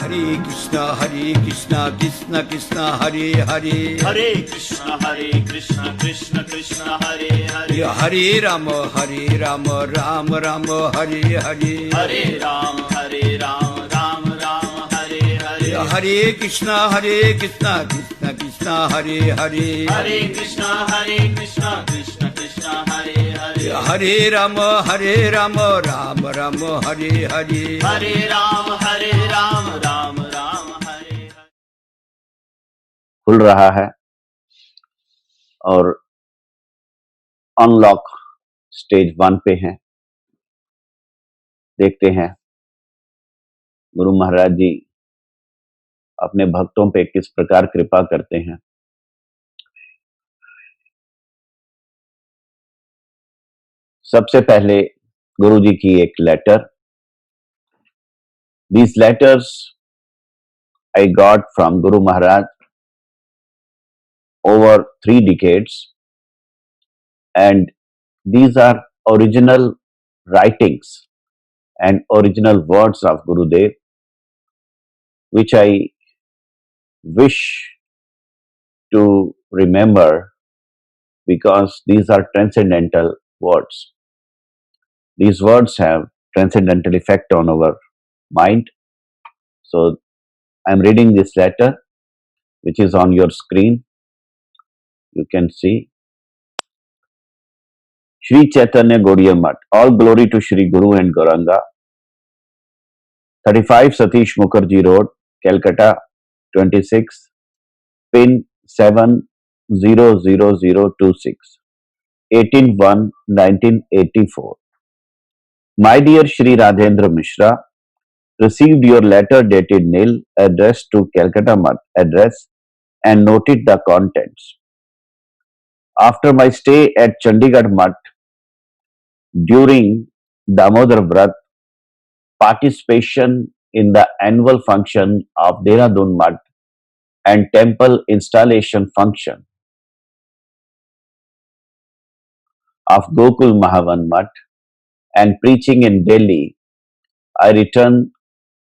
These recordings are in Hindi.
Krishna Krishna Krishna Hare Hare Hare Krishna Krishna Krishna Hare Hare Hare Rama Ram Ram Hare Hare Hare Ram Ram Ram Hare Hare Hare Krishna Krishna Krishna Hare Hare Hare Krishna Krishna Krishna Hare Hare Hare Rama Ram Ram Hare Hare Hare Ram Ram Hare Hare। खुल रहा है और अनलॉक स्टेज 1 पे हैं। देखते हैं गुरु महाराज जी अपने भक्तों पे किस प्रकार कृपा करते हैं। सबसे पहले गुरु जी की एक letter. These letters I got from Guru Maharaj over 3 decades, and these are original writings and original words of Gurudev, which I wish to remember because these are transcendental words. These words have transcendental effect on our mind. So I am reading this letter, which is on your screen. You can see. Shri Chaitanya Gaudiya Math. All glory to Shri Guru and Gauranga. 35 Satish Mukherjee Road, Calcutta, 26, pin 700026, 18/1/1984. My dear Shri Radhendra Mishra, received your letter dated nil, addressed to Calcutta Math address, and noted the contents. After my stay at Chandigarh Math during Damodar Vrat, participation in the annual function of Dehradun Math and temple installation function of Gokul Mahavan Math and preaching in Delhi, I returned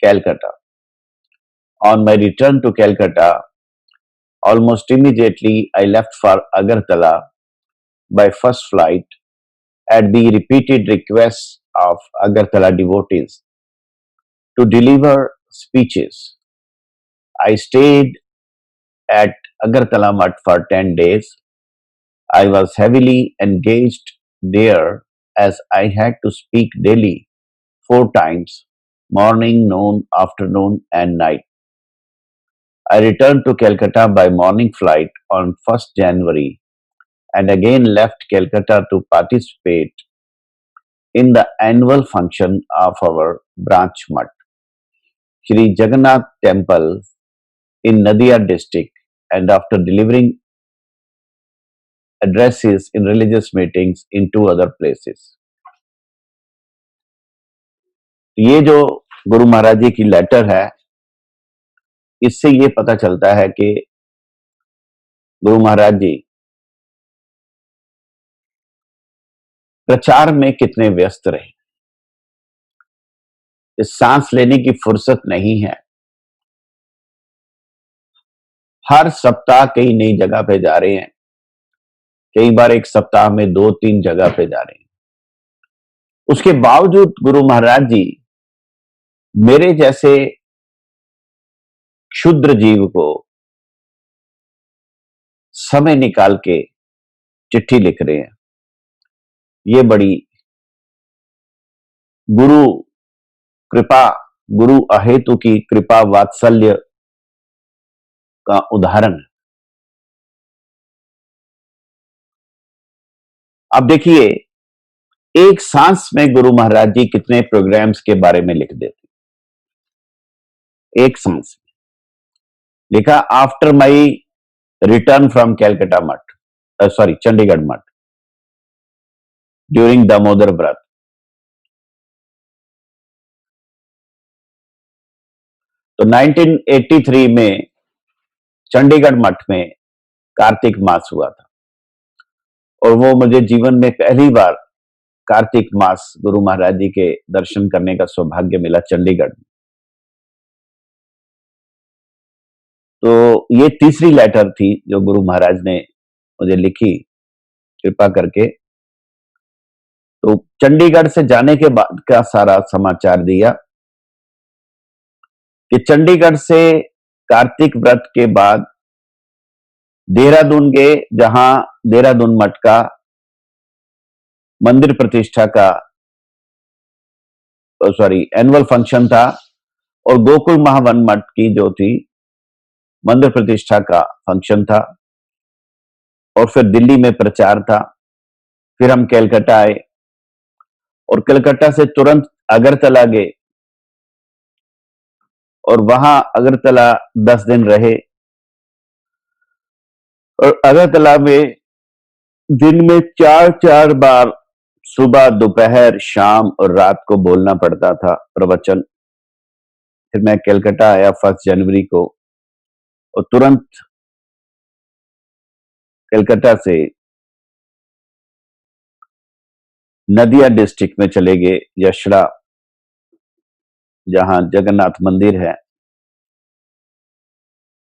Calcutta. On my return to Calcutta, almost immediately I left for Agartala by first flight at the repeated requests of Agartala devotees to deliver speeches. I stayed at Agartala Math for 10 days. I was heavily engaged there as I had to speak daily 4 times, morning, noon, afternoon and night. I returned to Calcutta by morning flight on 1st January and again left Calcutta to participate in the annual function of our branch Math, Shri Jagannath Temple in Nadia district, and after delivering addresses in religious meetings in 2 other places. ये जो गुरु महाराज जी की लेटर है, इससे ये पता चलता है कि गुरु महाराज जी प्रचार में कितने व्यस्त रहे। इस सांस लेने की फुर्सत नहीं है। हर सप्ताह कई नई जगह पे जा रहे हैं, कई बार एक सप्ताह में 2-3 जगह पे जा रहे हैं। उसके बावजूद गुरु महाराज जी मेरे जैसे क्षुद्र जीव को समय निकाल के चिट्ठी लिख रहे हैं। ये बड़ी गुरु कृपा, गुरु अहेतु की कृपा वात्सल्य का उदाहरण है। अब देखिए, एक सांस में गुरु महाराज जी कितने प्रोग्राम्स के बारे में लिख देते। एक सांस में लिखा, after my return from Calcutta मठ, चंडीगढ़ मठ ड्यूरिंग दामोदर व्रत। तो 1983 में चंडीगढ़ मठ में कार्तिक मास हुआ था और वो मुझे जीवन में पहली बार कार्तिक मास गुरु महाराज जी के दर्शन करने का सौभाग्य मिला चंडीगढ़ में। तो ये तीसरी लेटर थी जो गुरु महाराज ने मुझे लिखी कृपा करके। तो चंडीगढ़ से जाने के बाद का सारा समाचार दिया कि चंडीगढ़ से कार्तिक व्रत के बाद देहरादून गए, जहां देहरादून मठ का मंदिर प्रतिष्ठा का एनुअल फंक्शन था, और गोकुल महावन मठ की जो थी मंदिर प्रतिष्ठा का फंक्शन था, और फिर दिल्ली में प्रचार था। फिर हम कैलकाटा आए और कलकत्ता से तुरंत अगरतला गए और वहां अगरतला 10 दिन रहे। और अगरतला में दिन में 4 बार सुबह, दोपहर, शाम और रात को बोलना पड़ता था प्रवचन। फिर मैं कलकत्ता आया 1 जनवरी को, और तुरंत कलकत्ता से नदिया डिस्ट्रिक्ट में चले गए, यशड़ा, जहां जगन्नाथ मंदिर है।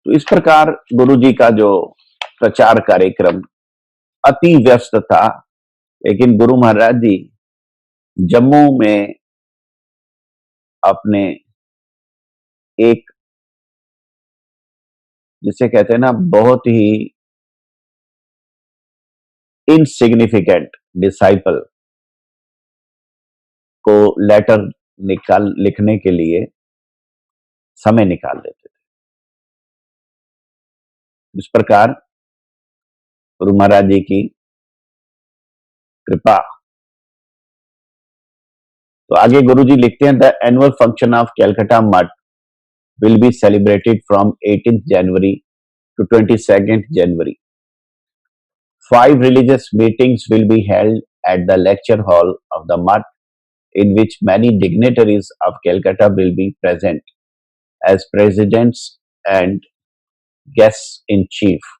तो इस प्रकार गुरु जी का जो प्रचार कार्यक्रम अति व्यस्त था। लेकिन गुरु महाराज जी जम्मू में अपने एक, जिसे कहते हैं ना, बहुत ही इनसिग्निफिकेंट डिसाइपल को लेटर लिखने के लिए समय निकाल लेते थे। इस प्रकार गुरु महाराज जी की कृपा। तो आगे गुरु जी लिखते हैं, the annual function of Calcutta मठ will be celebrated from 18th January to 22nd January. 5 religious meetings will be held at the lecture hall of the Mutt, in which many dignitaries of Calcutta will be present as presidents and guests in chief.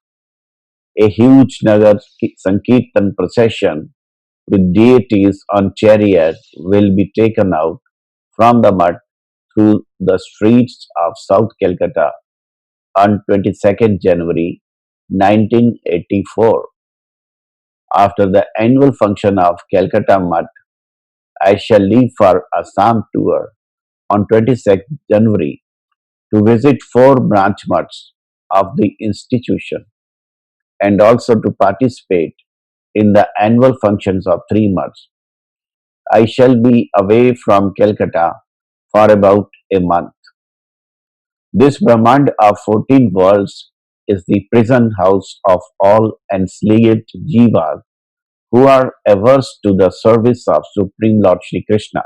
A huge Nagar Sankirtan procession with deities on chariot will be taken out from the Mutt through the streets of South Calcutta on 22nd January 1984. After the annual function of Calcutta Mutt, I shall leave for Assam tour on 22nd January to visit 4 branch mutts of the institution and also to participate in the annual functions of 3 mutts. I shall be away from Calcutta for about a month. This Brahmand of 14 worlds is the prison house of all enslaved jivas who are averse to the service of Supreme Lord Shri Krishna.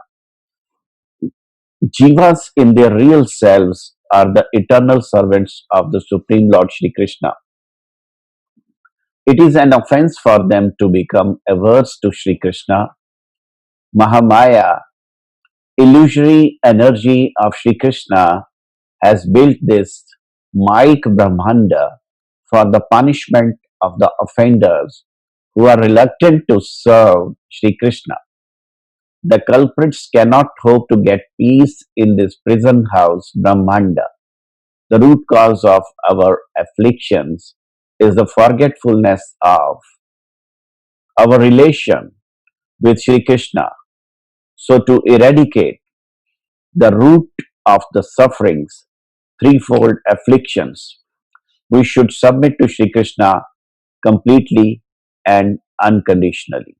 Jivas in their real selves are the eternal servants of the Supreme Lord Shri Krishna. It is an offense for them to become averse to Shri Krishna. Mahamaya, illusory energy of Shri Krishna, has built this Maik Brahmanda for the punishment of the offenders who are reluctant to serve Shri Krishna. The culprits cannot hope to get peace in this prison house Brahmanda. The root cause of our afflictions is the forgetfulness of our relation with Shri Krishna. So to eradicate the root of the sufferings, threefold afflictions, we should submit to Shri Krishna completely and unconditionally.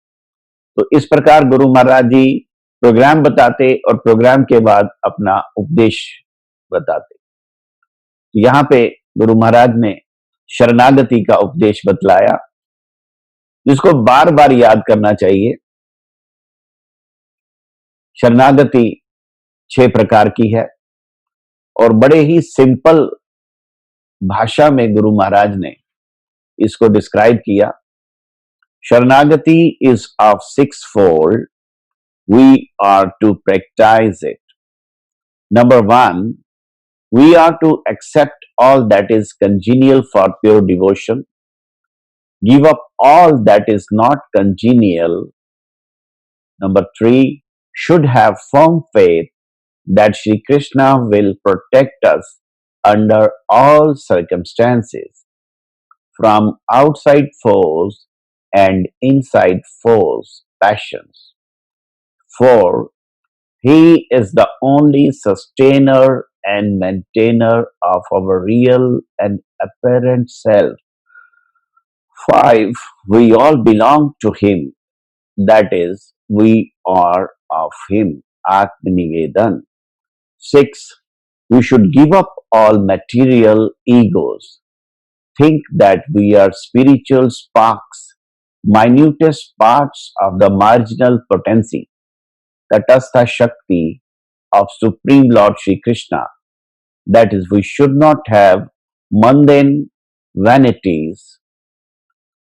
तो इस प्रकार गुरु महाराज जी प्रोग्राम बताते और प्रोग्राम के बाद अपना उपदेश बताते। यहाँ पे गुरु महाराज ने शरणागति का उपदेश बतलाया, जिसको बार बार याद करना चाहिए। शरणागति 6 प्रकार की है और बड़े ही सिंपल भाषा में गुरु महाराज ने इसको डिस्क्राइब किया। शरणागति is of 6-fold. We are to practice it. Number 1, we are to accept all that is congenial for pure devotion, give up all that is not congenial. Number 3, should have firm faith that Shri Krishna will protect us under all circumstances, from outside force and inside force passions. For he is the only sustainer and maintainer of our real and apparent self. 5. We all belong to him, that is, we are of him. Atmanivedan. 6. We should give up all material egos. Think that we are spiritual sparks, minutest parts of the marginal potency, Tatastha Shakti of Supreme Lord Sri Krishna. That is, we should not have mundane vanities.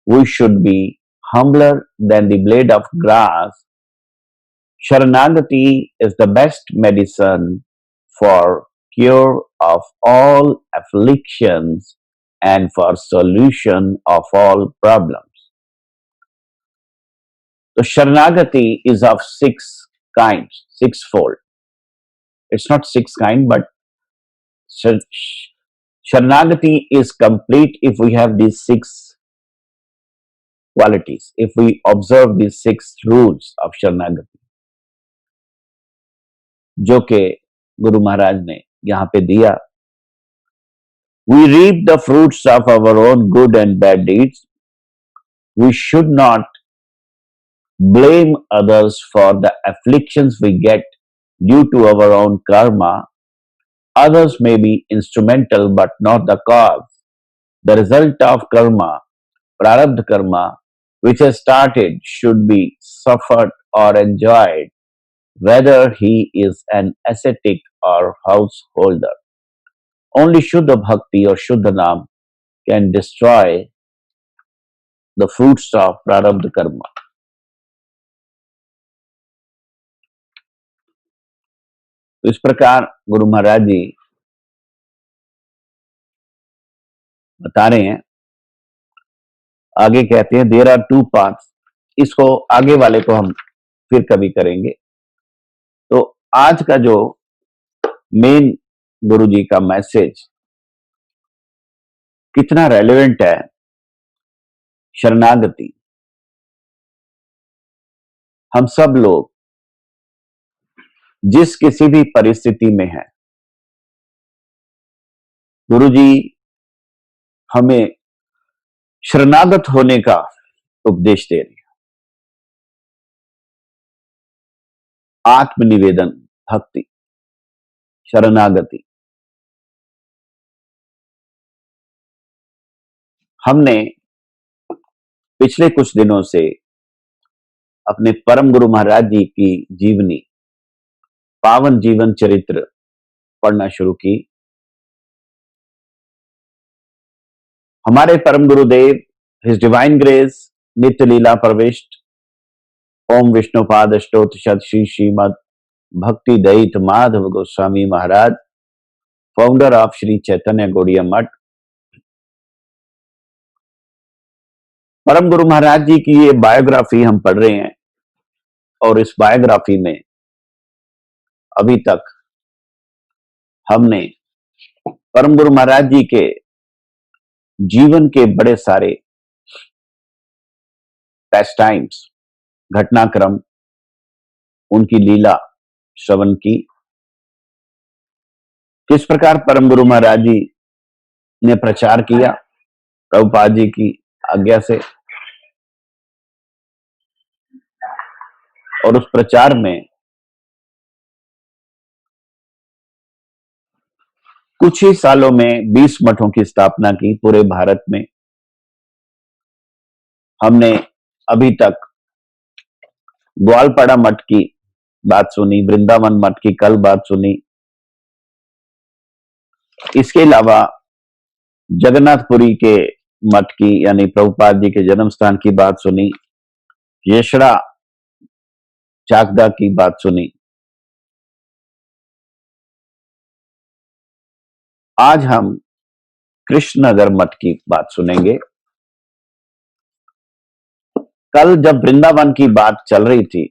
We should be humbler than the blade of grass. Sharanagati is the best medicine for cure of all afflictions and for solution of all problems. So Sharanagati is of six kinds, sixfold. It's not six kind, but Sharanagati is complete if we have these six qualities, if we observe these six rules of Sharanagati, जो के गुरु महाराज ने यहाँ पे दिया. We reap the fruits of our own good and bad deeds. We should not blame others for the afflictions we get due to our own karma. Others may be instrumental but not the cause. The result of karma, prarabdha karma, which has started should be suffered or enjoyed, whether he is an ascetic or householder. Only Shuddha Bhakti or Shuddha Nam can destroy the fruits of prarabdha karma. तो इस प्रकार गुरु महाराज जी बता रहे हैं. आगे कहते हैं देयर आर टू पाथ्स. इसको आगे वाले को हम फिर कभी करेंगे. तो आज का जो मेन गुरु जी का मैसेज कितना रेलेवेंट है. शरणागति. हम सब लोग जिस किसी भी परिस्थिति में हैं, गुरु जी हमें शरणागत होने का उपदेश दे रहे हैं. आत्मनिवेदन, भक्ति, शरणागति. हमने पिछले कुछ दिनों से अपने परम गुरु महाराज जी की जीवनी, पावन जीवन चरित्र पढ़ना शुरू की. हमारे परम गुरुदेव हिज डिवाइन ग्रेस नित्य लीला प्रविष्ट ओम विष्णुपाद अष्टोत शत श्री श्रीमद भक्ति दयित माधव गोस्वामी महाराज, फाउंडर ऑफ श्री चैतन्य गौड़ीय मठ, परम गुरु महाराज जी की ये बायोग्राफी हम पढ़ रहे हैं. और इस बायोग्राफी में अभी तक हमने परम गुरु महाराज जी के जीवन के बड़े सारे पैस्टाइम्स, घटनाक्रम, उनकी लीला श्रवण की. किस प्रकार परम गुरु महाराज जी ने प्रचार किया प्रभुपाद जी की आज्ञा से, और उस प्रचार में कुछ ही सालों में 20 मठों की स्थापना की पूरे भारत में. हमने अभी तक ग्वालपाड़ा मठ की बात सुनी, वृंदावन मठ की कल बात सुनी. इसके अलावा जगन्नाथपुरी के मठ की यानी प्रभुपाद जी के जन्म स्थान की बात सुनी, येशड़ा चाकदा की बात सुनी. आज हम कृष्णनगर मठ की बात सुनेंगे. कल जब वृंदावन की बात चल रही थी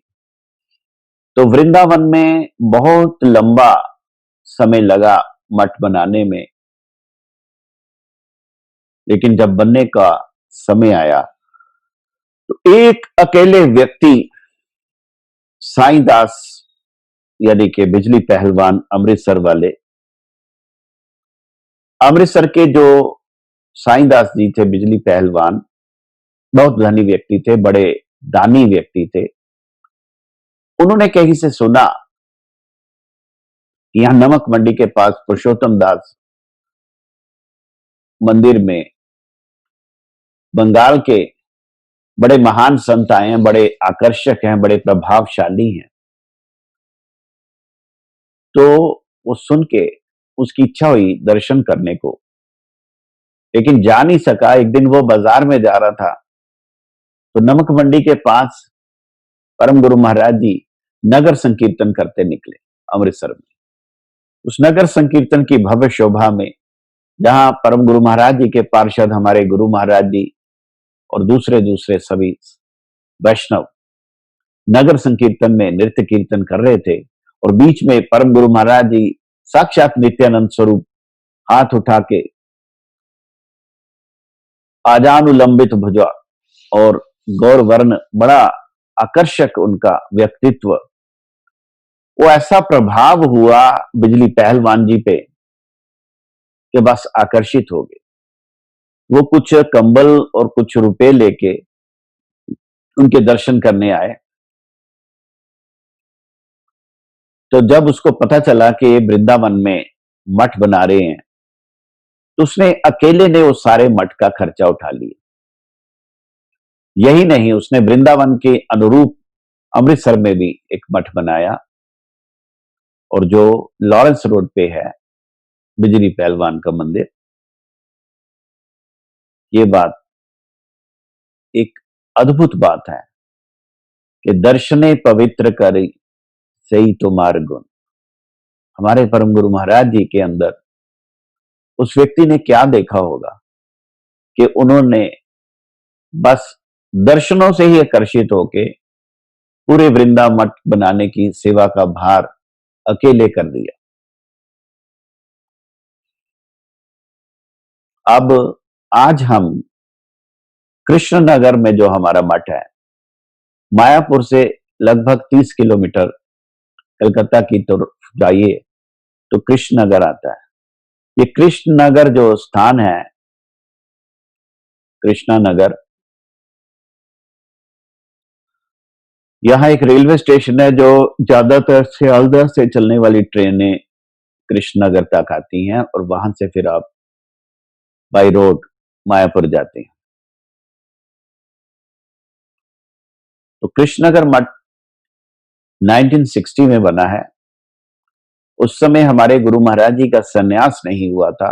तो वृंदावन में बहुत लंबा समय लगा मठ बनाने में. लेकिन जब बनने का समय आया तो एक अकेले व्यक्ति साईं दास यानी कि बिजली पहलवान अमृतसर वाले, अमृतसर के जो साईं दास जी थे बिजली पहलवान, बहुत धनी व्यक्ति थे, बड़े दानी व्यक्ति थे। उन्होंने कहीं से सुना कि यहां नमक मंडी के पास पुरुषोत्तम दास मंदिर में बंगाल के बड़े महान संत आए हैं, बड़े आकर्षक हैं, बड़े प्रभावशाली हैं। तो वो सुन के उसकी इच्छा हुई दर्शन करने को, लेकिन जा नहीं सका। एक दिन वो बाजार में जा रहा था तो नमक मंडी के पास परम गुरु महाराज जी नगर संकीर्तन करते निकले अमृतसर में। उस नगर संकीर्तन की भव्य शोभा में, जहां परम गुरु महाराज जी के पार्षद हमारे गुरु महाराज जी और दूसरे दूसरे सभी वैष्णव नगर संकीर्तन में नृत्य कीर्तन कर रहे थे, और बीच में परम गुरु महाराज जी साक्षात नित्यानंद स्वरूप हाथ उठा के आजानुलंबित भुजा और गौर वर्ण, बड़ा आकर्षक उनका व्यक्तित्व, वो ऐसा प्रभाव हुआ बिजली पहलवान जी पे कि बस आकर्षित हो गए। वो कुछ कंबल और कुछ रुपए लेके उनके दर्शन करने आए। तो जब उसको पता चला कि ये वृंदावन में मठ बना रहे हैं, तो उसने अकेले ने वो सारे मठ का खर्चा उठा लिया। यही नहीं, उसने वृंदावन के अनुरूप अमृतसर में भी एक मठ बनाया, और जो लॉरेंस रोड पे है बिजली पहलवान का मंदिर। ये बात एक अद्भुत बात है कि दर्शने पवित्र करी सही तुम्हार गुण। हमारे परम गुरु महाराज जी के अंदर उस व्यक्ति ने क्या देखा होगा कि उन्होंने बस दर्शनों से ही आकर्षित होके पूरे वृंदा मठ बनाने की सेवा का भार अकेले कर दिया। अब आज हम कृष्णनगर में जो हमारा मठ है, मायापुर से लगभग 30 किलोमीटर कलकत्ता की तरफ जाइए तो कृष्णनगर आता है। ये कृष्णनगर जो स्थान है, कृष्णानगर, यहाँ एक रेलवे स्टेशन है जो ज्यादातर सियालदह से चलने वाली ट्रेनें कृष्णनगर तक आती हैं, और वहां से फिर आप बाई रोड मायापुर जाते हैं। तो कृष्णनगर मठ 1960 में बना है। उस समय हमारे गुरु महाराज जी का संन्यास नहीं हुआ था,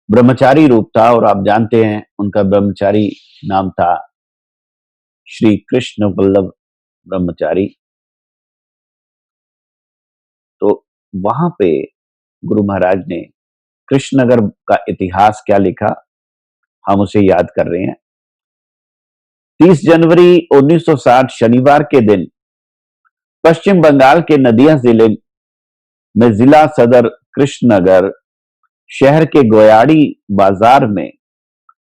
ब्रह्मचारी रूप था, और आप जानते हैं उनका ब्रह्मचारी नाम था श्री कृष्ण वल्लभ ब्रह्मचारी। तो वहां पे गुरु महाराज ने कृष्णनगर का इतिहास क्या लिखा, हम उसे याद कर रहे हैं। 30 जनवरी 1960 शनिवार के दिन पश्चिम बंगाल के नदिया जिले में जिला सदर कृष्णनगर शहर के गोयाड़ी बाजार में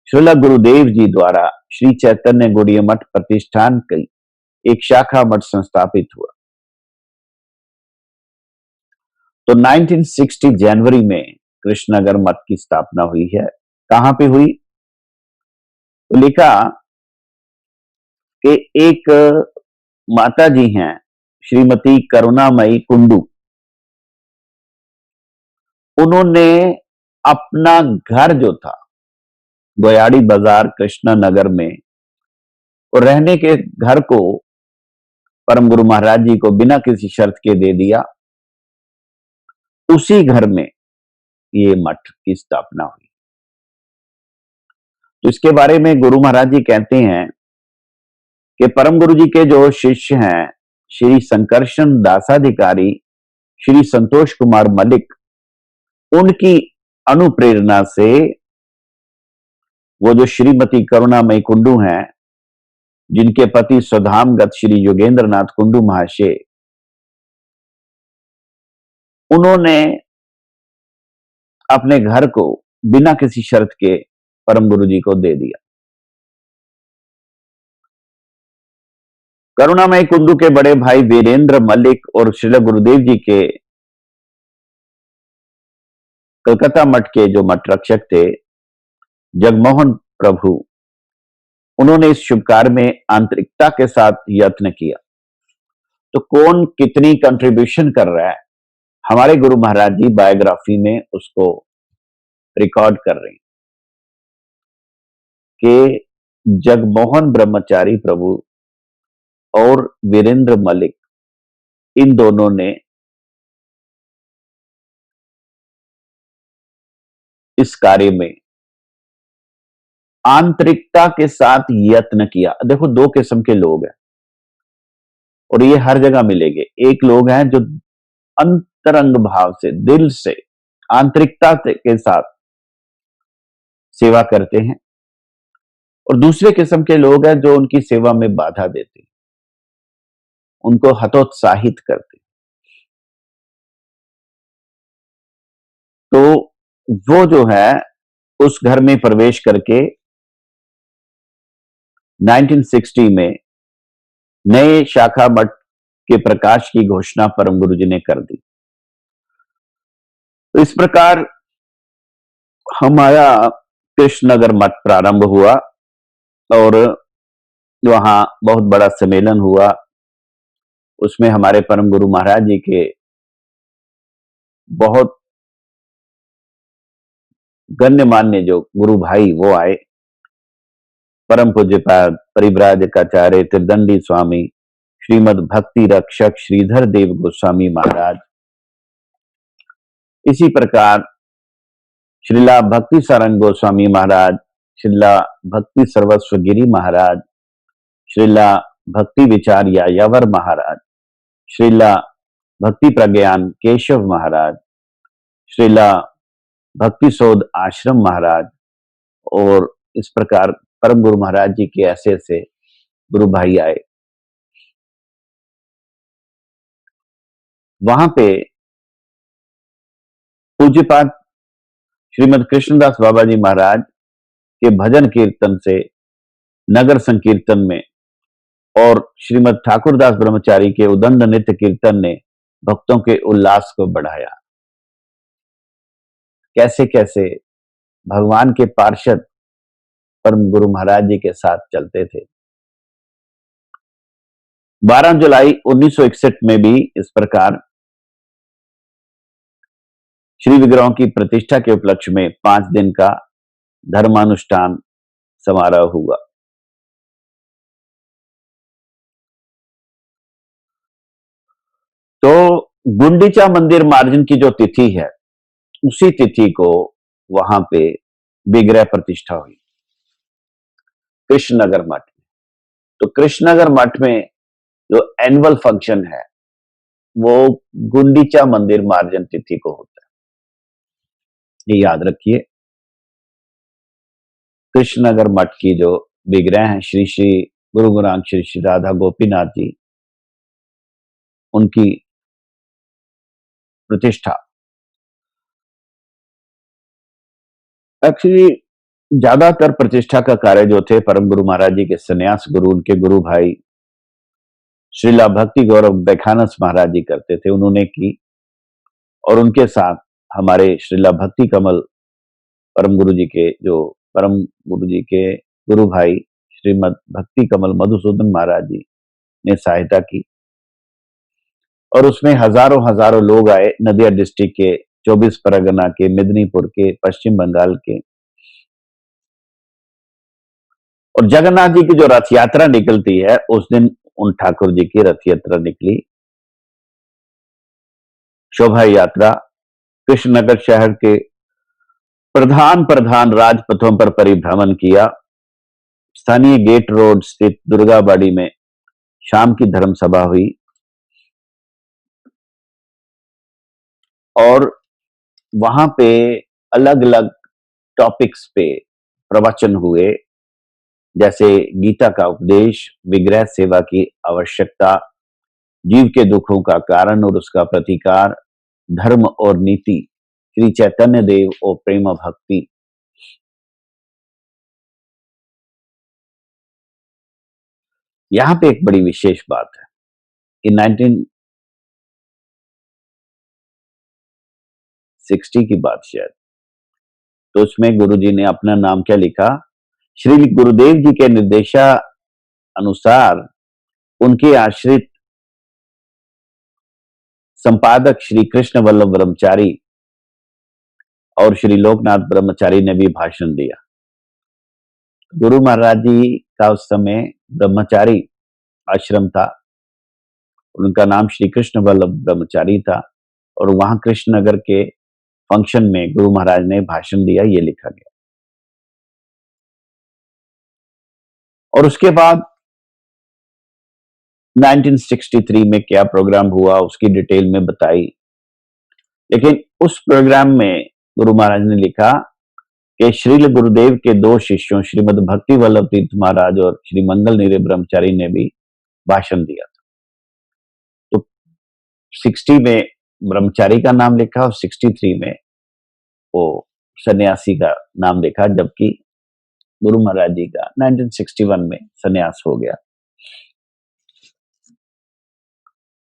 श्रील गुरुदेव जी द्वारा श्री चैतन्य गौड़ीय मठ प्रतिष्ठान की एक शाखा मठ संस्थापित हुआ। तो 1960 जनवरी में कृष्णनगर मठ की स्थापना हुई है। कहां पे हुई? तो लिखा कि एक माता जी हैं श्रीमती करुणामयी कुंडू, उन्होंने अपना घर जो था गोयाड़ी बाजार कृष्णनगर में, और रहने के घर को परम गुरु महाराज जी को बिना किसी शर्त के दे दिया। उसी घर में ये मठ की स्थापना हुई। तो इसके बारे में गुरु महाराज जी कहते हैं कि परम गुरु जी के जो शिष्य हैं श्री संकर्षण दासाधिकारी, श्री संतोष कुमार मलिक, उनकी अनुप्रेरणा से वो जो श्रीमती करुणामयी कुंडू हैं, जिनके पति स्वधामगत श्री योगेंद्र नाथ कुंडू महाशय, उन्होंने अपने घर को बिना किसी शर्त के परम गुरु जी को दे दिया। करुणामय कुंडू के बड़े भाई वीरेंद्र मलिक और श्रील गुरुदेव जी के कलकत्ता मठ के जो मठ रक्षक थे जगमोहन प्रभु, उन्होंने इस शुभ कार्य में आंतरिकता के साथ यत्न किया। तो कौन कितनी कंट्रीब्यूशन कर रहा है, हमारे गुरु महाराज जी बायोग्राफी में उसको रिकॉर्ड कर रहे हैं कि जगमोहन ब्रह्मचारी प्रभु और वीरेंद्र मलिक, इन दोनों ने इस कार्य में आंतरिकता के साथ यत्न किया। देखो, दो किस्म के लोग हैं और ये हर जगह मिलेंगे। एक लोग हैं जो अंतरंग भाव से, दिल से, आंतरिकता के साथ सेवा करते हैं, और दूसरे किस्म के लोग हैं जो उनकी सेवा में बाधा देते हैं, उनको हतोत्साहित करते हैं। तो वो जो है उस घर में प्रवेश करके 1960 में नए शाखा मठ के प्रकाश की घोषणा परम गुरु जी ने कर दी। तो इस प्रकार हमारा कृष्णनगर मठ प्रारंभ हुआ और वहां बहुत बड़ा सम्मेलन हुआ। उसमें हमारे परम गुरु महाराज जी के बहुत गण्यमान्य जो गुरु भाई वो आए, परम पूज्यपाद परिव्राजकाचार्य त्रिदंडी स्वामी श्रीमद भक्ति रक्षक श्रीधर देव गोस्वामी महाराज, इसी प्रकार श्रीला भक्ति सारंग गोस्वामी महाराज, श्रीला भक्ति सर्वस्व गिरी महाराज, श्रीला भक्ति विचार यायावर महाराज, श्रीला भक्ति प्रज्ञान केशव महाराज, श्रीला भक्ति शोध आश्रम महाराज, और इस प्रकार परम गुरु महाराज जी के ऐसे ऐसे गुरु भाई आए। वहां पे पूज्यपाद श्रीमद कृष्णदास बाबा जी महाराज के भजन कीर्तन से, नगर संकीर्तन में, और श्रीमद ठाकुरदास ब्रह्मचारी के उदंड नित्य कीर्तन ने भक्तों के उल्लास को बढ़ाया। कैसे कैसे भगवान के पार्षद परम गुरु महाराज जी के साथ चलते थे। 12 जुलाई 1961 में भी इस प्रकार श्री विग्रहों की प्रतिष्ठा के उपलक्ष्य में 5 दिन का धर्मानुष्ठान समारोह हुआ। तो गुंडीचा मंदिर मार्जन की जो तिथि है, उसी तिथि को वहां पे विग्रह प्रतिष्ठा हुई कृष्णनगर मठ में। तो कृष्णनगर मठ में जो एनुअल फंक्शन है वो गुंडीचा मंदिर मार्जन तिथि को होता है, ये याद रखिए। कृष्णनगर मठ की जो विग्रह हैं श्री श्री गुरु गुरांग श्री श्री राधा गोपीनाथ जी, उनकी प्रतिष्ठा एक्चुअली ज्यादातर प्रतिष्ठा का कार्य जो थे परम गुरु महाराज जी के सन्यास गुरु, उनके गुरु भाई श्रीला भक्ति गौरव बेखानस महाराज जी करते थे, उन्होंने की। और उनके साथ हमारे श्रीला भक्ति कमल परम गुरु जी के, जो परम गुरु जी के गुरु भाई श्रीमद भक्ति कमल मधुसूदन महाराज जी ने सहायता की। और उसमें हजारों हजारों लोग आए, नदिया डिस्ट्रिक्ट के, 24 परगना के, मेदिनीपुर के, पश्चिम बंगाल के। और जगन्नाथ जी की जो रथ यात्रा निकलती है, उस दिन उन ठाकुर जी की रथ यात्रा निकली। शोभा यात्रा कृष्णनगर शहर के प्रधान प्रधान राजपथों पर परिभ्रमण किया। स्थानीय गेट रोड स्थित दुर्गाबाड़ी में शाम की धर्म सभा हुई और वहां पे अलग अलग टॉपिक्स पे प्रवचन हुए, जैसे गीता का उपदेश, विग्रह सेवा की आवश्यकता, जीव के दुखों का कारण और उसका प्रतिकार, धर्म और नीति, श्री चैतन्य देव और प्रेम भक्ति, यहां पे एक बड़ी विशेष बात है। इन 1960 की बात शायद, तो उसमें गुरुजी ने अपना नाम क्या लिखा, श्री गुरुदेव जी के निर्देशा अनुसार उनके आश्रित संपादक श्री कृष्ण वल्लभ ब्रह्मचारी और श्री लोकनाथ ब्रह्मचारी ने भी भाषण दिया। गुरु महाराज जी का उस समय ब्रह्मचारी आश्रम था, उनका नाम श्री कृष्ण वल्लभ ब्रह्मचारी था, और वहां कृष्णनगर के फंक्शन में गुरु महाराज ने भाषण दिया, ये लिखा गया। और उसके बाद 1963 में क्या प्रोग्राम हुआ उसकी डिटेल में बताई, लेकिन उस प्रोग्राम में गुरु महाराज ने लिखा कि श्रील गुरुदेव के दो शिष्यों श्रीमद भक्ति वल्लभ तीर्थ महाराज और श्री मंगल नीरे ब्रह्मचारी ने भी भाषण दिया था। तो 60 में ब्रह्मचारी का नाम लिखा और 63 में वो सन्यासी का नाम लिखा, जबकि गुरु महाराज जी का 1961 में सन्यास हो गया।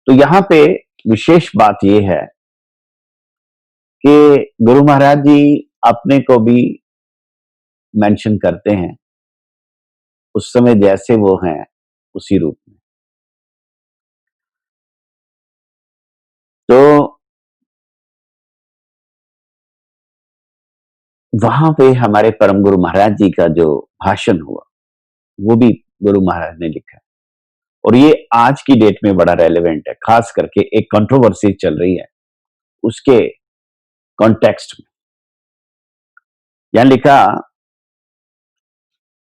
तो यहां पे विशेष बात यह है कि गुरु महाराज जी अपने को भी मेंशन करते हैं उस समय जैसे वो हैं उसी रूप में। तो वहां पे हमारे परम गुरु महाराज जी का जो भाषण हुआ वो भी गुरु महाराज ने लिखा है, और ये आज की डेट में बड़ा रेलेवेंट है, खास करके एक कंट्रोवर्सी चल रही है उसके कॉन्टेक्स्ट में। यहां लिखा,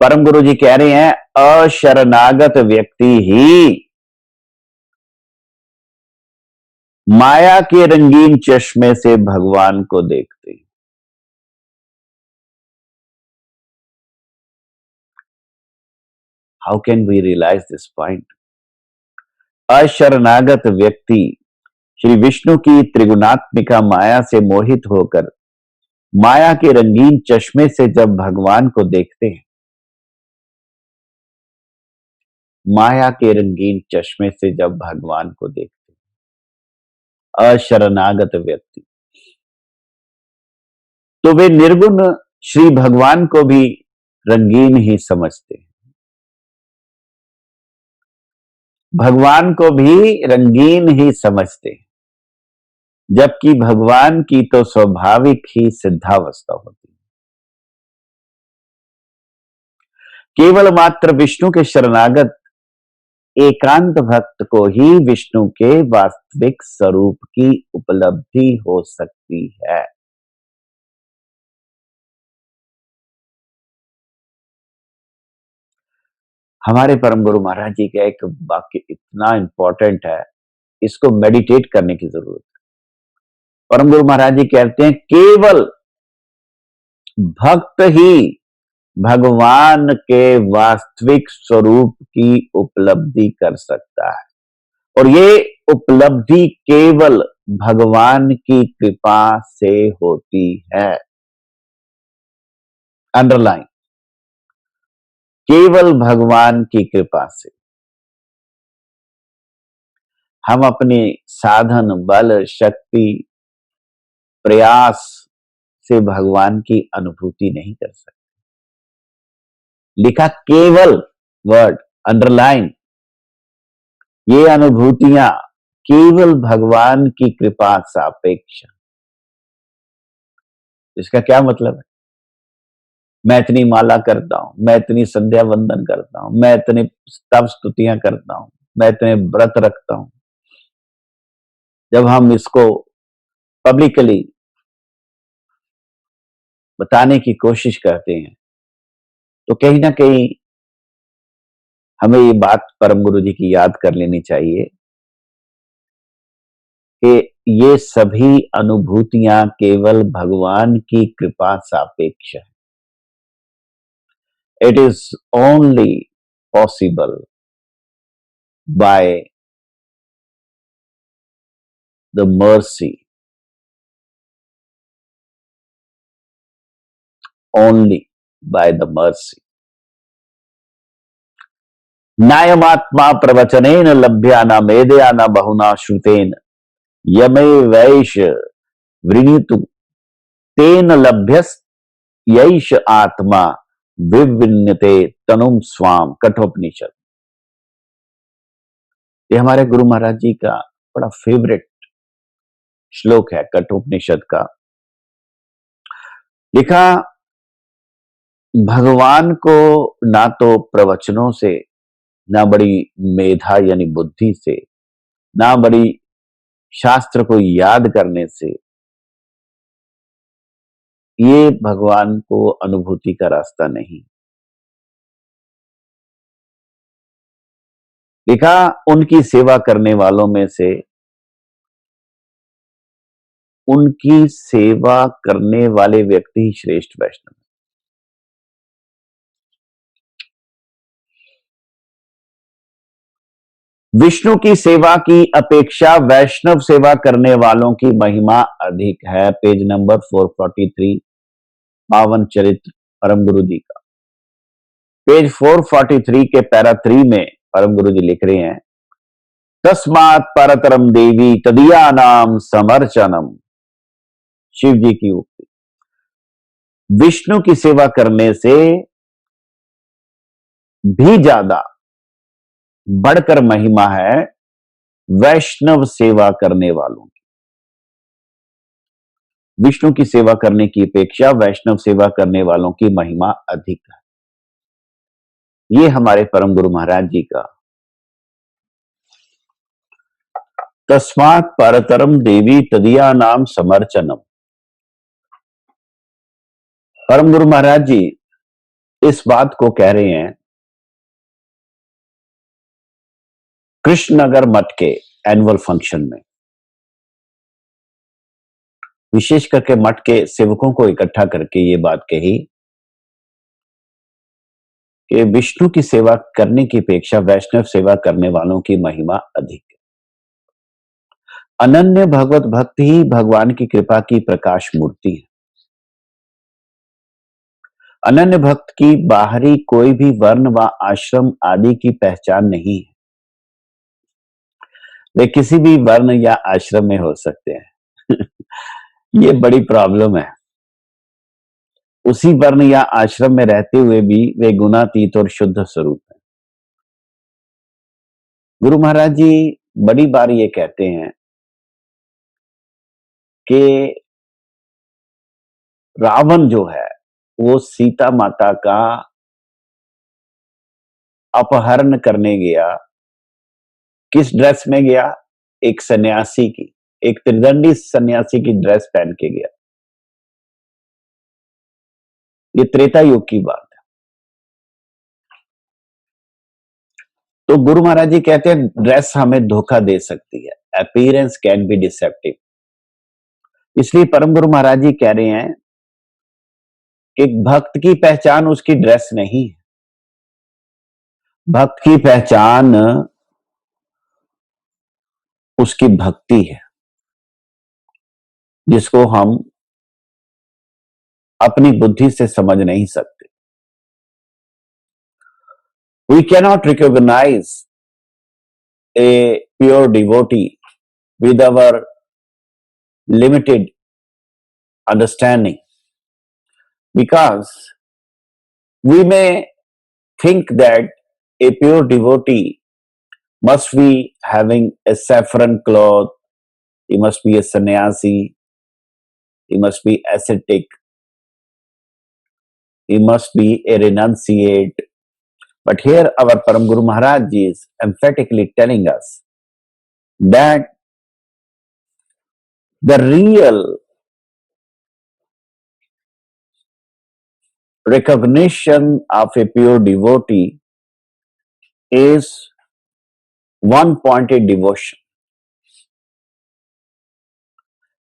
परम गुरु जी कह रहे हैं, अशरणागत व्यक्ति ही माया के रंगीन चश्मे से भगवान को देखते हैं। How can we realize this point? अशरणागत व्यक्ति श्री विष्णु की त्रिगुणात्मिका माया से मोहित होकर माया के रंगीन चश्मे से जब भगवान को देखते हैं, माया के रंगीन चश्मे से जब भगवान को देखते हैं, अशरणागत व्यक्ति, तो वे निर्गुण श्री भगवान को भी रंगीन ही समझते हैं, भगवान को भी रंगीन ही समझते हैं, जबकि भगवान की तो स्वाभाविक ही सिद्धावस्था होती है। केवल मात्र विष्णु के शरणागत एकांत भक्त को ही विष्णु के वास्तविक स्वरूप की उपलब्धि हो सकती है। हमारे परम गुरु महाराज जी का एक वाक्य इतना इंपॉर्टेंट है, इसको मेडिटेट करने की जरूरत है। परम गुरु महाराज जी कहते हैं, केवल भक्त ही भगवान के वास्तविक स्वरूप की उपलब्धि कर सकता है, और ये उपलब्धि केवल भगवान की कृपा से होती है। अंडरलाइन, केवल भगवान की कृपा से। हम अपने साधन, बल, शक्ति, प्रयास से भगवान की अनुभूति नहीं कर सकते। लिखा केवल, वर्ड अंडरलाइन, ये अनुभूतियां केवल भगवान की कृपा सापेक्ष। इसका क्या मतलब है? मैं इतनी माला करता हूं, मैं इतनी संध्या वंदन करता हूं, मैं इतनी तप स्तुतियां करता हूं, मैं इतने व्रत रखता हूं। जब हम इसको पब्लिकली बताने की कोशिश करते हैं, तो कहीं ना कहीं हमें ये बात परम गुरु जी की याद कर लेनी चाहिए कि ये सभी अनुभूतियां केवल भगवान की कृपा सापेक्ष है। It is only possible by the mercy, only by the mercy. नायमात्मा प्रवचनेन लभ्या न मेधया न बहुना श्रुतेन यमे वैश वृणीतु तेन लभ्यस यैष आत्मा विविन्यते तनुम स्वाम। कठोपनिषद। ये हमारे गुरु महाराज जी का बड़ा फेवरेट श्लोक है कठोपनिषद का। लिखा, भगवान को ना तो प्रवचनों से, ना बड़ी मेधा यानी बुद्धि से, ना बड़ी शास्त्र को याद करने से ये भगवान को अनुभूति का रास्ता नहीं। लिखा, उनकी सेवा करने वालों में से, उनकी सेवा करने वाले व्यक्ति ही श्रेष्ठ वैष्णव। विष्णु की सेवा की अपेक्षा वैष्णव सेवा करने वालों की महिमा अधिक है। पेज नंबर 443, पावन चरित्र परम गुरु जी का। पेज 443 के पैरा 3 में परम गुरु जी लिख रहे हैं, तस्मात् परतरम देवी तदीया नाम समर्चनम। शिव जी की उक्ति। विष्णु की सेवा करने से भी ज्यादा बढ़कर महिमा है वैष्णव सेवा करने वालों की। विष्णु की सेवा करने की अपेक्षा वैष्णव सेवा करने वालों की महिमा अधिक है। ये हमारे परम गुरु महाराज जी का तस्मात् परतरम देवी तदीया नाम समर्चनम। परम गुरु महाराज जी इस बात को कह रहे हैं कृष्णनगर मठ के एनुअल फंक्शन में। विशेष करके मठ के सेवकों को इकट्ठा करके ये बात कही कि विष्णु की सेवा करने की अपेक्षा वैष्णव सेवा करने वालों की महिमा अधिक है। अनन्य भगवत भक्ति ही भगवान की कृपा की प्रकाश मूर्ति है। अनन्य भक्त की बाहरी कोई भी वर्ण व आश्रम आदि की पहचान नहीं है। वे किसी भी वर्ण या आश्रम में हो सकते हैं। ये बड़ी प्रॉब्लम है। उसी वर्ण या आश्रम में रहते हुए भी वे गुणातीत और शुद्ध स्वरूप है। गुरु महाराज जी बड़ी बार ये कहते हैं कि रावण जो है वो सीता माता का अपहरण करने गया। किस ड्रेस में गया? एक सन्यासी की, एक त्रिदंडी सन्यासी की ड्रेस पहन के गया। ये त्रेता युग की बात है। तो गुरु महाराज जी कहते हैं ड्रेस हमें धोखा दे सकती है। Appearance can be deceptive. इसलिए परम गुरु महाराज जी कह रहे हैं कि भक्त की पहचान उसकी ड्रेस नहीं है। भक्त की पहचान उसकी भक्ति है, जिसको हम अपनी बुद्धि से समझ नहीं सकते। We cannot recognize a pure devotee with our limited understanding, because we may think that a pure devotee must be having a saffron cloth, he must be a sannyasi, he must be ascetic, he must be a renunciate. But here our Param Guru Maharaj Ji is emphatically telling us that the real recognition of a pure devotee is one-pointed devotion.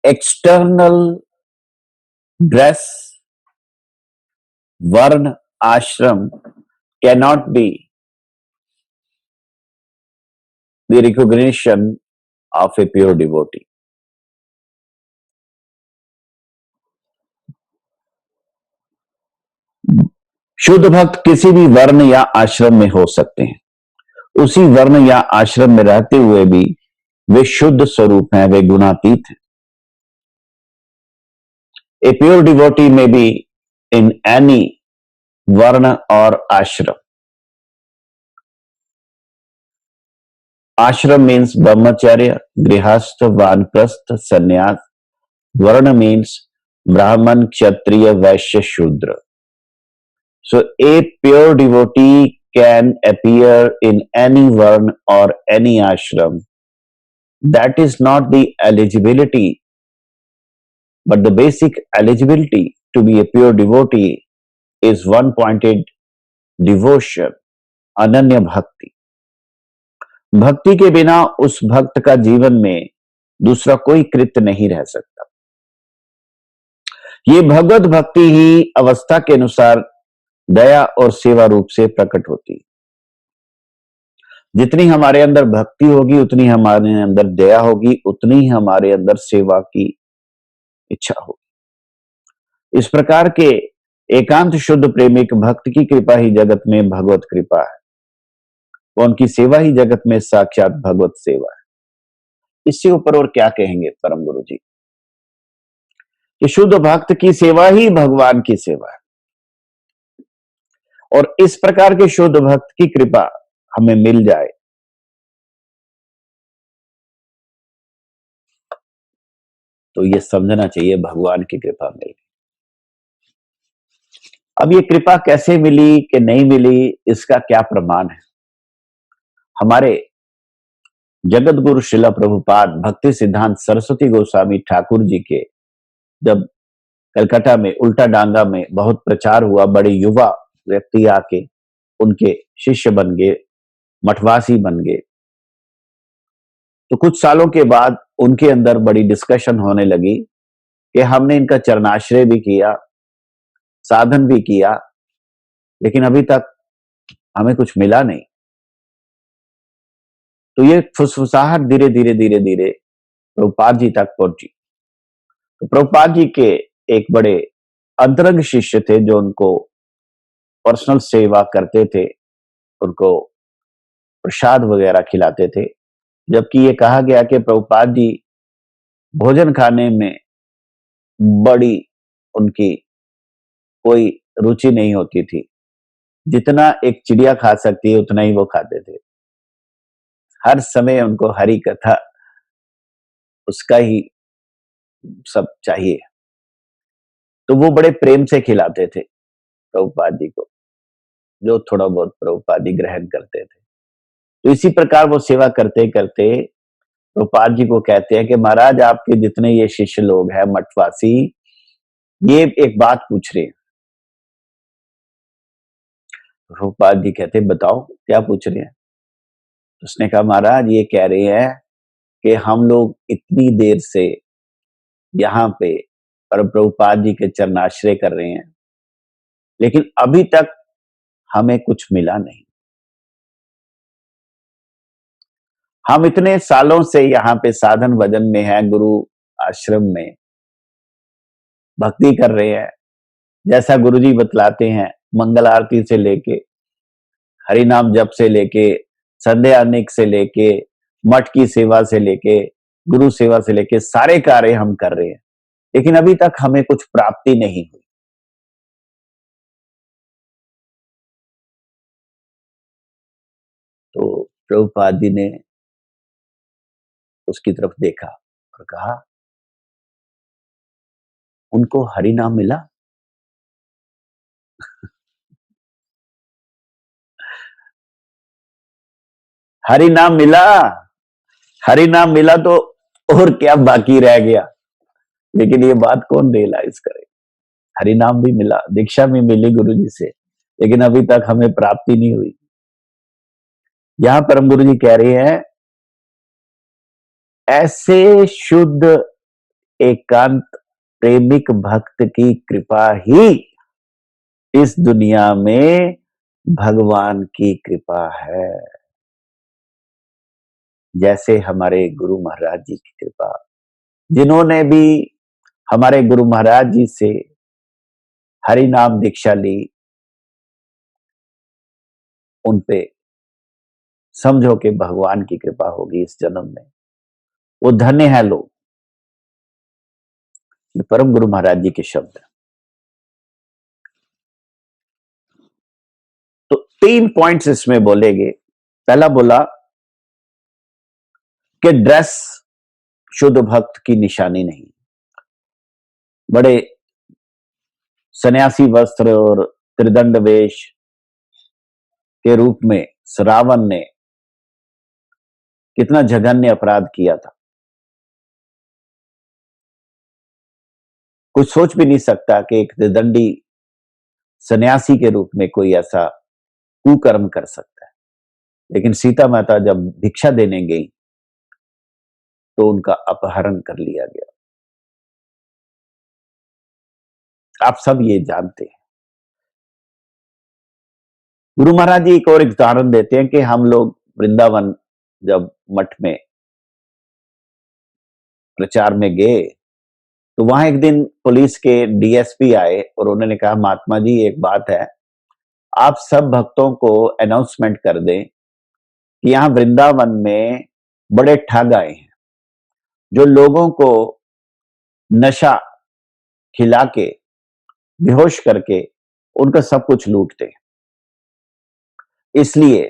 External dress, varna, ashram cannot be the recognition of a pure devotee. शुद्ध भक्त किसी भी वर्ण या आश्रम में हो सकते हैं, उसी वर्ण या आश्रम में रहते हुए भी वे शुद्ध स्वरूप हैं, वे गुणातीत हैं। ए प्योर डिवोटी में बी इन एनी वर्ण और आश्रम। आश्रम मीन्स ब्रह्मचर्य, गृहस्थ, वानप्रस्थ, संन्यास। वर्ण मीन्स ब्राह्मण, क्षत्रिय, वैश्य, शूद्र। So a pure devotee can appear in any varna or any ashram. That is not the eligibility, but the basic eligibility to be a pure devotee is one-pointed devotion, अनन्य भक्ति। भक्ति के बिना उस भक्त का जीवन में दूसरा कोई कृत्य नहीं रह सकता। ये भगवत भक्ति ही अवस्था के अनुसार दया और सेवा रूप से प्रकट होती है। जितनी हमारे अंदर भक्ति होगी उतनी हमारे अंदर दया होगी, उतनी ही हमारे अंदर सेवा की इच्छा होगी। इस प्रकार के एकांत शुद्ध प्रेमिक भक्त की कृपा ही जगत में भगवत कृपा है, उनकी सेवा ही जगत में साक्षात भगवत सेवा है। इससे ऊपर और क्या कहेंगे परम गुरु जी कि शुद्ध भक्त की सेवा ही भगवान की सेवा है। और इस प्रकार के शुद्ध भक्त की कृपा हमें मिल जाए तो ये समझना चाहिए भगवान की कृपा मिल गई। अब ये कृपा कैसे मिली कि नहीं मिली, इसका क्या प्रमाण है? हमारे जगत गुरु श्रील प्रभुपाद भक्ति सिद्धांत सरस्वती गोस्वामी ठाकुर जी के जब कलकत्ता में उल्टा डांगा में बहुत प्रचार हुआ, बड़े युवा व्यक्ति आके उनके शिष्य बन गए, मठवासी बन गए। तो कुछ सालों के बाद उनके अंदर बड़ी डिस्कशन होने लगी कि हमने इनका चरणाश्रय भी किया, साधन भी किया, लेकिन अभी तक हमें कुछ मिला नहीं। तो ये फुसफुसाहट धीरे धीरे धीरे धीरे प्रभुपाद जी तक पहुंची। तो प्रभुपाद जी के एक बड़े अंतरंग शिष्य थे जो उनको पर्सनल सेवा करते थे, उनको प्रसाद वगैरह खिलाते थे। जबकि ये कहा गया कि प्रभुपाद जी भोजन खाने में बड़ी उनकी कोई रुचि नहीं होती थी, जितना एक चिड़िया खा सकती है उतना ही वो खाते थे। हर समय उनको हरि कथा उसका ही सब चाहिए। तो वो बड़े प्रेम से खिलाते थे प्रभुपाद जी को, जो थोड़ा बहुत प्रभुपाद जी ग्रहण करते थे। तो इसी प्रकार वो सेवा करते करते प्रभुपाद जी को कहते हैं कि महाराज आपके जितने ये शिष्य लोग हैं मठवासी, ये एक बात पूछ रहे हैं। प्रभुपाद जी कहते बताओ क्या पूछ रहे हैं? उसने कहा महाराज ये कह रहे हैं कि हम लोग इतनी देर से यहाँ पे परम प्रभुपाद जी के चरणाश्रय कर रहे हैं, लेकिन अभी तक हमें कुछ मिला नहीं। हम इतने सालों से यहाँ पे साधन भजन में हैं, गुरु आश्रम में भक्ति कर रहे हैं, जैसा गुरुजी बतलाते हैं, मंगल आरती से लेके हरि नाम जप से लेके संध्या अनेक से लेके मठ की सेवा से लेके गुरु सेवा से लेके सारे कार्य हम कर रहे हैं, लेकिन अभी तक हमें कुछ प्राप्ति नहीं हुई। तो प्रभुपाद जी ने उसकी तरफ देखा और कहा उनको हरि नाम मिला? हरि नाम मिला, हरि नाम मिला तो और क्या बाकी रह गया। लेकिन ये बात कौन रियलाइज करे? हरि नाम भी मिला, दीक्षा भी मिली गुरु जी से, लेकिन अभी तक हमें प्राप्ति नहीं हुई। यहां परम गुरु जी कह रहे हैं ऐसे शुद्ध एकांत प्रेमिक भक्त की कृपा ही इस दुनिया में भगवान की कृपा है। जैसे हमारे गुरु महाराज जी की कृपा, जिन्होंने भी हमारे गुरु महाराज जी से हरि नाम दीक्षा ली, उन पे समझो कि भगवान की कृपा होगी इस जन्म में। वो धन्य है लोग। ये परम गुरु महाराज जी के शब्द हैं। तो 3 पॉइंट्स इसमें बोलेंगे। पहला बोला कि ड्रेस शुद्ध भक्त की निशानी नहीं। बड़े सन्यासी वस्त्र और त्रिदंड वेश के रूप में रावण ने कितना जघन्य अपराध किया था। कुछ सोच भी नहीं सकता कि एक त्रिदंडी सन्यासी के रूप में कोई ऐसा कुकर्म कर सकता है। लेकिन सीता माता जब भिक्षा देने गई तो उनका अपहरण कर लिया गया। आप सब ये जानते हैं। गुरु महाराज जी एक और उदाहरण देते हैं कि हम लोग वृंदावन जब मठ में प्रचार में गए तो वहां एक दिन पुलिस के डीएसपी आए और उन्होंने कहा, महात्मा जी एक बात है, आप सब भक्तों को अनाउंसमेंट कर दें कि यहां वृंदावन में बड़े ठग आए हैं जो लोगों को नशा खिला के बेहोश करके उनका सब कुछ लूटते हैं। इसलिए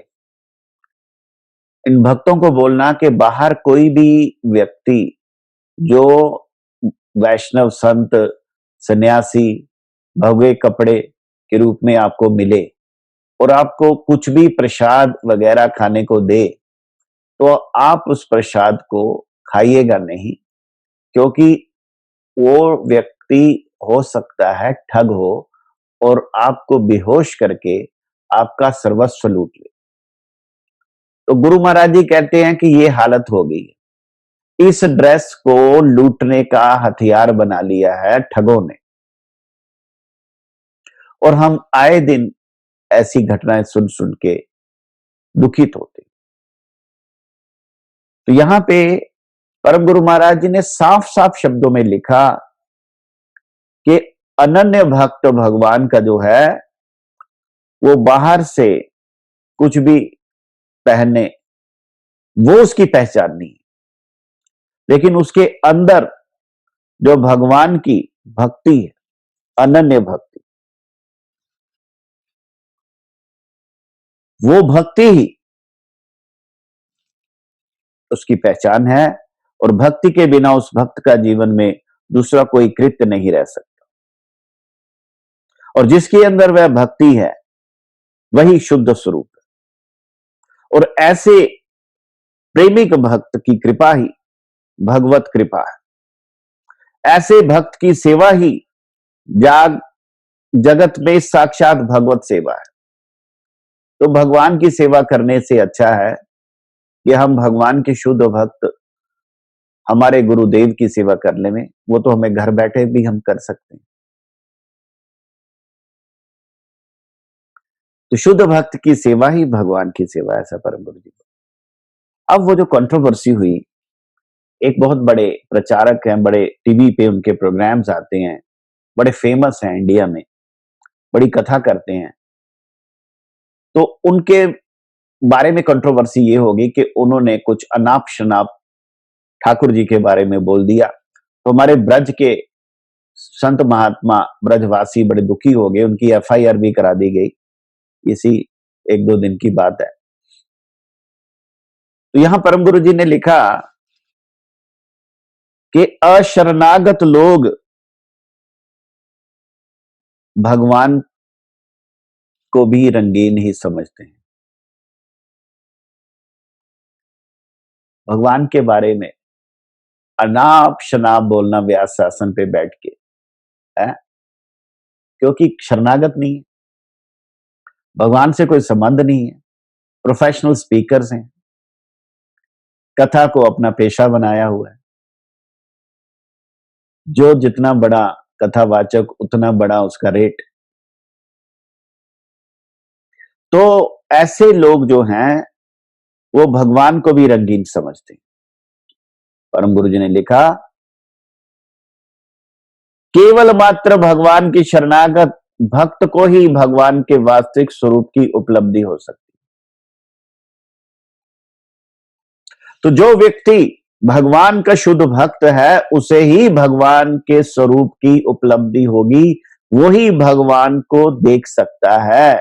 इन भक्तों को बोलना कि बाहर कोई भी व्यक्ति जो वैष्णव संत सन्यासी भगवे कपड़े के रूप में आपको मिले और आपको कुछ भी प्रसाद वगैरह खाने को दे तो आप उस प्रसाद को खाइएगा नहीं, क्योंकि वो व्यक्ति हो सकता है ठग हो और आपको बेहोश करके आपका सर्वस्व लूट ले। तो गुरु महाराज जी कहते हैं कि ये हालत हो गई है। इस ड्रेस को लूटने का हथियार बना लिया है ठगों ने, और हम आए दिन ऐसी घटनाएं सुन सुन के दुखित होते। तो यहां पे परम गुरु महाराज जी ने साफ साफ शब्दों में लिखा कि अनन्य भक्त भगवान का जो है वो बाहर से कुछ भी पहने वो उसकी पहचान नहीं, लेकिन उसके अंदर जो भगवान की भक्ति है, अनन्य भक्ति, वो भक्ति ही उसकी पहचान है। और भक्ति के बिना उस भक्त का जीवन में दूसरा कोई कृत्य नहीं रह सकता। और जिसके अंदर वह भक्ति है वही शुद्ध स्वरूप है। और ऐसे प्रेमिक भक्त की कृपा ही भगवत कृपा है। ऐसे भक्त की सेवा ही जगत में साक्षात भगवत सेवा है। तो भगवान की सेवा करने से अच्छा है कि हम भगवान के शुद्ध भक्त हमारे गुरुदेव की सेवा कर ले में, वो तो हमें घर बैठे भी हम कर सकते हैं। तो शुद्ध भक्त की सेवा ही भगवान की सेवा है, ऐसा परम गुरु जी। अब वो जो कंट्रोवर्सी हुई, एक बहुत बड़े प्रचारक हैं, बड़े टीवी पे उनके प्रोग्राम्स आते हैं, बड़े फेमस हैं इंडिया में, बड़ी कथा करते हैं। तो उनके बारे में कंट्रोवर्सी ये होगी कि उन्होंने कुछ अनाप शनाप ठाकुर जी के बारे में बोल दिया। तो हमारे ब्रज के संत महात्मा ब्रजवासी बड़े दुखी हो गए, उनकी एफआईआर भी करा दी गई। इसी 1-2 दिन की बात है। तो यहां परम गुरु जी ने लिखा कि अशरणागत लोग भगवान को भी रंगीन ही समझते हैं। भगवान के बारे में अनाप शनाप बोलना व्यास शासन पे बैठ के है, क्योंकि शरणागत नहीं है, भगवान से कोई संबंध नहीं है, प्रोफेशनल स्पीकर्स हैं, कथा को अपना पेशा बनाया हुआ है। जो जितना बड़ा कथावाचक उतना बड़ा उसका रेट। तो ऐसे लोग जो हैं वो भगवान को भी रंगीन समझते हैं। परम गुरु जी ने लिखा, केवल मात्र भगवान की शरणागत भक्त को ही भगवान के वास्तविक स्वरूप की उपलब्धि हो सकती है। तो जो व्यक्ति भगवान का शुद्ध भक्त है उसे ही भगवान के स्वरूप की उपलब्धि होगी, वही भगवान को देख सकता है।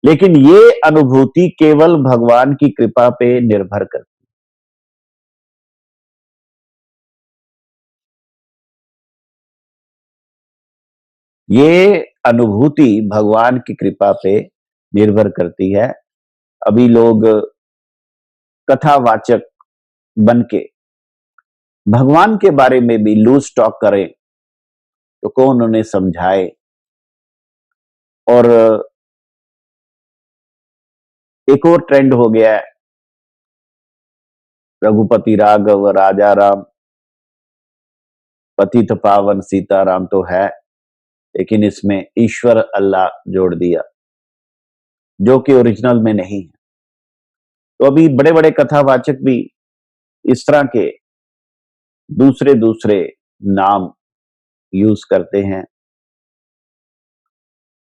लेकिन ये अनुभूति केवल भगवान की कृपा पे निर्भर करती है। ये अनुभूति भगवान की कृपा पे निर्भर करती है। अभी लोग कथावाचक बन के भगवान के बारे में भी लूज टॉक करें तो कौन उन्हें समझाए। और एक और ट्रेंड हो गया है, रघुपति राघव राजा राम, पतित पावन सीताराम तो है, लेकिन इसमें ईश्वर अल्लाह जोड़ दिया, जो कि ओरिजिनल में नहीं है। तो अभी बड़े बड़े कथावाचक भी इस तरह के दूसरे दूसरे नाम यूज करते हैं।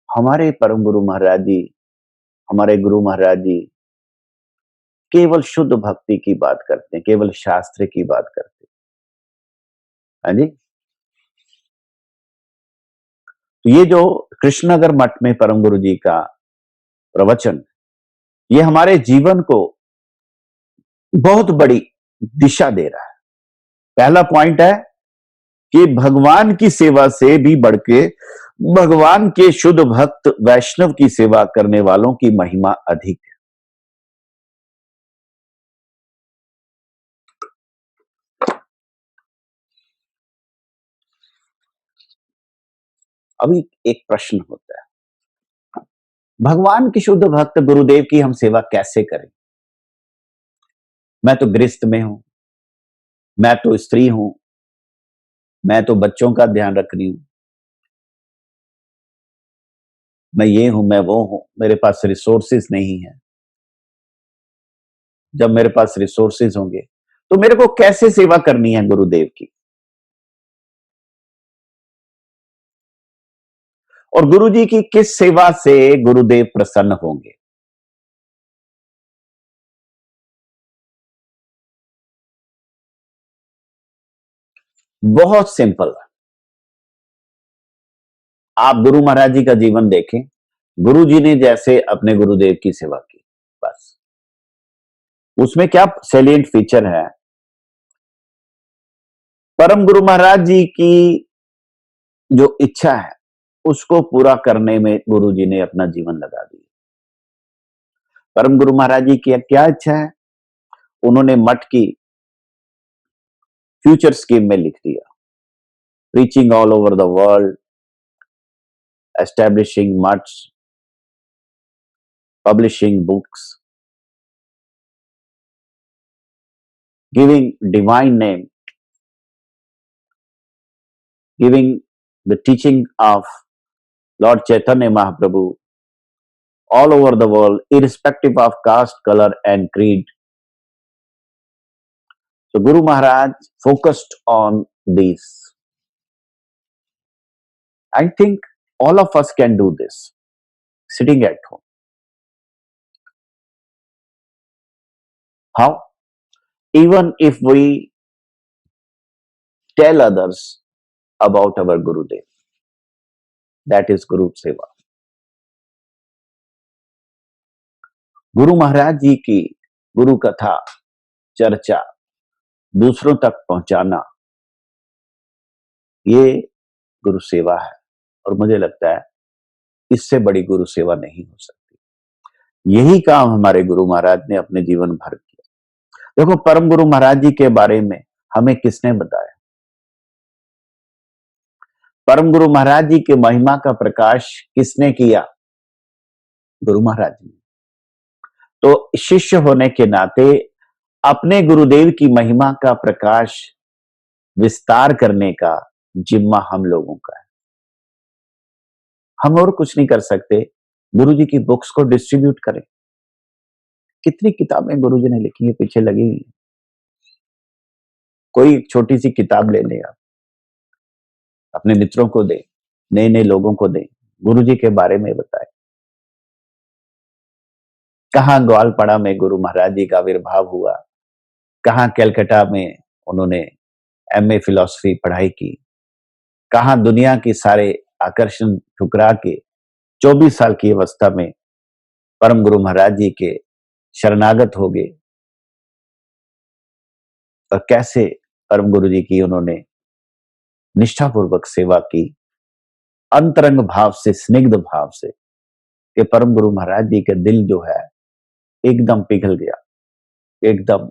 हमारे परम गुरु महाराज जी, हमारे गुरु महाराज जी केवल शुद्ध भक्ति की बात करते हैं, केवल शास्त्र की बात करते हैं। हाँ जी। तो ये जो कृष्णनगर मठ में परम गुरु जी का प्रवचन, ये हमारे जीवन को बहुत बड़ी दिशा दे रहा है। पहला पॉइंट है कि भगवान की सेवा से भी बढ़ के भगवान के शुद्ध भक्त वैष्णव की सेवा करने वालों की महिमा अधिक है। अभी एक प्रश्न होता है, भगवान के शुद्ध भक्त गुरुदेव की हम सेवा कैसे करें? मैं तो गृहस्थ में हूं, मैं तो स्त्री हूं, मैं तो बच्चों का ध्यान रख रही हूं, मैं ये हूं, मैं वो हूं, मेरे पास रिसोर्सेज नहीं है। जब मेरे पास रिसोर्सेज होंगे तो मेरे को कैसे सेवा करनी है गुरुदेव की? और गुरु जी की किस सेवा से गुरुदेव प्रसन्न होंगे? बहुत सिंपल। आप गुरु महाराज जी का जीवन देखें, गुरु जी ने जैसे अपने गुरुदेव की सेवा की, बस उसमें क्या सैलिएंट फीचर है? परम गुरु महाराज जी की जो इच्छा है उसको पूरा करने में गुरु जी ने अपना जीवन लगा दिया। परम गुरु महाराज जी की क्या इच्छा है? उन्होंने मठ की फ्यूचर स्कीम में लिख दिया, preaching all over the world, establishing मठ्स, publishing books, giving divine name, giving the teaching of lord Chaitanya Mahaprabhu all over the world, irrespective of caste, color, and creed. So Guru Maharaj focused on these. I think all of us can do this, sitting at home. How? Even if we tell others about our Gurudev, that is Guru Seva. Guru Maharaj जी की गुरु कथा चर्चा दूसरों तक पहुंचाना, ये गुरु सेवा है। और मुझे लगता है इससे बड़ी गुरु सेवा नहीं हो सकती। यही काम हमारे गुरु महाराज ने अपने जीवन भर किया। देखो, परम गुरु महाराज जी के बारे में हमें किसने बताया? परम गुरु महाराज जी के महिमा का प्रकाश किसने किया? गुरु महाराज जी। तो शिष्य होने के नाते अपने गुरुदेव की महिमा का प्रकाश विस्तार करने का जिम्मा हम लोगों का है। हम और कुछ नहीं कर सकते, गुरु जी की बुक्स को डिस्ट्रीब्यूट करें। कितनी किताबें गुरु जी ने लिखी है, पीछे लगी हुई है। कोई एक छोटी सी किताब ले लें, आप अपने मित्रों को दें, नए नए लोगों को दें, गुरु जी के बारे में बताएं। कहाँ ग्वालपाड़ा में गुरु महाराज जी का आविर्भाव हुआ, कहाँ कलकत्ता में उन्होंने एमए फिलॉसफी पढ़ाई की, कहाँ दुनिया की सारे आकर्षण ठुकरा के 24 साल की अवस्था में परम गुरु महाराज जी के शरणागत हो गए, और कैसे परम गुरु जी की उन्होंने निष्ठापूर्वक सेवा की, अंतरंग भाव से, स्निग्ध भाव से, कि परम गुरु महाराज जी का दिल जो है एकदम पिघल गया, एकदम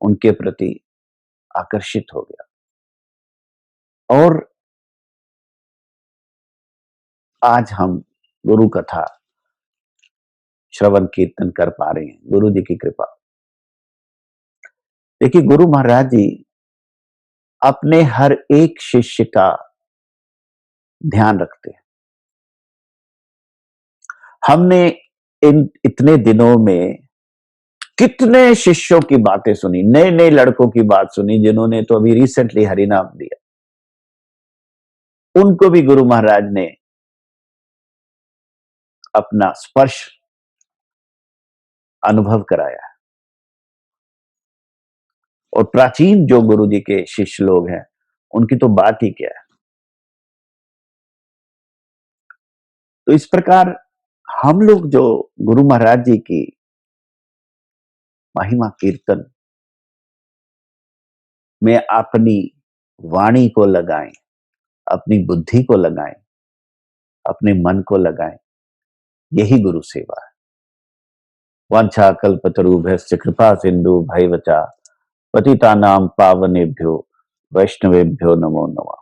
उनके प्रति आकर्षित हो गया। और आज हम गुरु कथा श्रवण कीर्तन कर पा रहे हैं, गुरु जी की कृपा। देखिए, गुरु महाराज जी अपने हर एक शिष्य का ध्यान रखते हैं। हमने इन इतने दिनों में कितने शिष्यों की बातें सुनी, नए नए लड़कों की बात सुनी जिन्होंने तो अभी रिसेंटली हरिनाम दिया, उनको भी गुरु महाराज ने अपना स्पर्श अनुभव कराया। और प्राचीन जो गुरु जी के शिष्य लोग हैं, उनकी तो बात ही क्या है। तो इस प्रकार हम लोग जो गुरु महाराज जी की महिमा कीर्तन में अपनी वाणी को लगाएं, अपनी बुद्धि को लगाएं, अपने मन को लगाएं, यही गुरु सेवा है। वांछा कल्पतरुभ्यश्च कृपा सिंधु भैवचा पतितानां पावनेभ्यो वैष्णवेभ्यो नमो नमः।